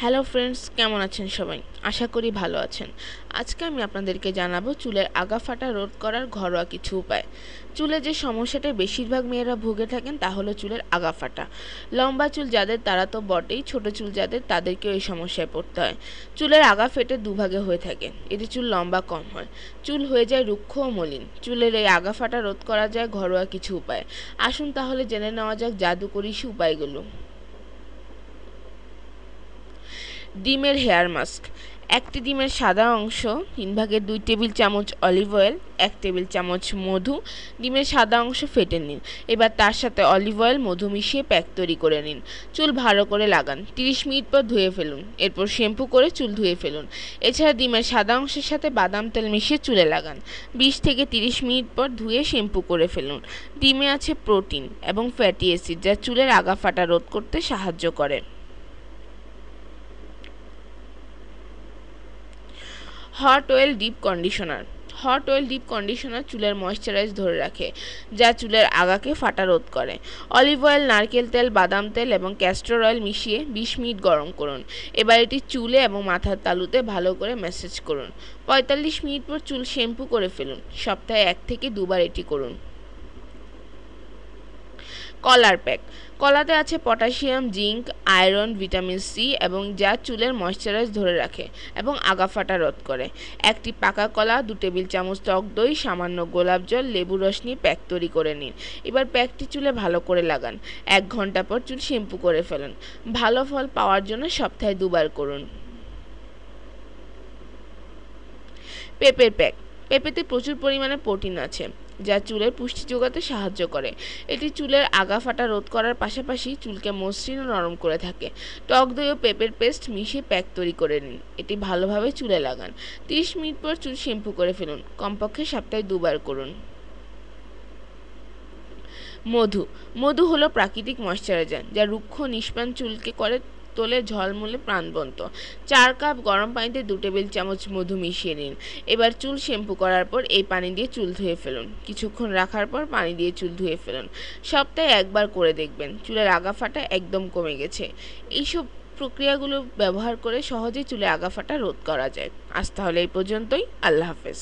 Hello friends, কেমন আছেন সবাই? আশা করি ভালো আছেন। আজকে আমি আপনাদেরকে জানাবো চুলের আগা ফাটা রোধ করার ঘরোয়া কিছু উপায়। চুলে যে সমস্যাটা বেশিরভাগ মেয়েরা ভুগে থাকেন তা হলো চুলের আগা ফাটা। লম্বা চুল যাদের তারা তো বটেই, ছোট চুল যাদের তাদেরকেও এই সমস্যায় পড়তে হয়। চুলের আগা ফেটে দুভাগে হয়ে থাকে, এতে চুল লম্বা কম হয়, চুল হয়ে যায় রুক্ষ ও মলিন। চুলের এই আগা ফাটা রোধ করা যায় ঘরোয়া কিছু উপায়। আসুন তাহলে জেনে নেওয়া যাক জাদুকরি সে উপায়গুলো। ডিমের হেয়ার মাস্ক। একটি ডিমের সাদা অংশ 3/2 টেবিল চামচ অলিভ অয়েল, 1 টেবিল চামচ মধু, ডিমের সাদা অংশ ফেটে নিন। এবার তার সাথে অলিভ অয়েল মধু মিশিয়ে প্যাক তৈরি করে নিন। চুল ভালো করে লাগান, 30 মিনিট পর ধুয়ে ফেলুন। এরপর শ্যাম্পু করে চুল ধুয়ে ফেলুন। এছাড়া ডিমের সাদা অংশের সাথে বাদাম তেল মিশিয়ে চুলে লাগান। 20 থেকে 30 মিনিট পর ধুয়ে শ্যাম্পু করে ফেলুন। ডিমে আছে প্রোটিন এবং ফ্যাটি অ্যাসিড যা চুলের আগা ফাটা রোধ করতে সাহায্য করে। Hot oil deep conditioner. Hot oil deep conditioner চুলের ময়শ্চারাইজ ধরে রাখে, যা চুলের আগাকে ফাটা রোধ করে। অলিভ অয়েল, নারকেল তেল, বাদাম তেল এবং ক্যাস্টর অয়েল মিশিয়ে 20 মিনিট গরম করুন। এবার এটি চুলে এবং মাথার তালুতে ভালো করে ম্যাসাজ করুন। 45 মিনিট পর চুল শ্যাম্পু করে ফেলুন। সপ্তাহে 1 থেকে 2 বার এটি করুন। কলার প্যাক। কলাতে আছে potassium, zinc, iron, vitamin C এবং যা চুলের ময়শ্চারাইজ ধরে রাখে এবং আগা ফাটা রোধ করে। একটি পাকা কলা, 2 টেবিল চামচ টক দই, সামান্য গোলাপ জল, লেবুর রস নিয়ে প্যাক তৈরি করে নিন। এবার প্যাকটি চুলে ভালো করে লাগান। 1 ঘন্টা পর চুল শ্যাম্পু করে ফেলুন। ভালো ফল পাওয়ার জন্য সপ্তাহে 2 বার করুন। পেঁপের প্যাক। পেঁপেতে প্রচুর পরিমাণে প্রোটিন আছে, যা চুলের পুষ্টি যোগাতে সাহায্য করে। এটি চুলের আগা ফাটা রোধ করার পাশাপাশি চুলকে মসৃণ ও নরম করে থাকে। টক দই ও পেঁপের পেস্ট মিশিয়ে প্যাক তৈরি করে নিন। এটি ভালোভাবে চুলে লাগান। 30 মিনিট পর চুল শ্যাম্পু করে ফেলুন। কমপক্ষে সপ্তাহে 2 বার করুন। মধু। মধু হলো প্রাকৃতিক ময়শ্চারাইজার যা রুক্ষ নিষ্প্রাণ চুলকে করে তোলে ঝলমলে প্রাণবন্ত। 4 কাপ গরম পানিতে 2 টেবিল চামচ মধু মিশিয়ে নিন। এবার চুল শ্যাম্পু করার পর এই পানি দিয়ে চুল ধুয়ে ফেলুন। কিছুক্ষণ রাখার পর পানি দিয়ে চুল ধুয়ে ফেলুন। সপ্তাহে 1 বার করে দেখবেন চুলের আগা ফাটা একদম কমে গেছে। এইসব প্রক্রিয়াগুলো ব্যবহার করে সহজেই চুলে আগা ফাটা রোধ করা যায়। আজ তাহলে এই পর্যন্তই। আল্লাহ হাফেজ।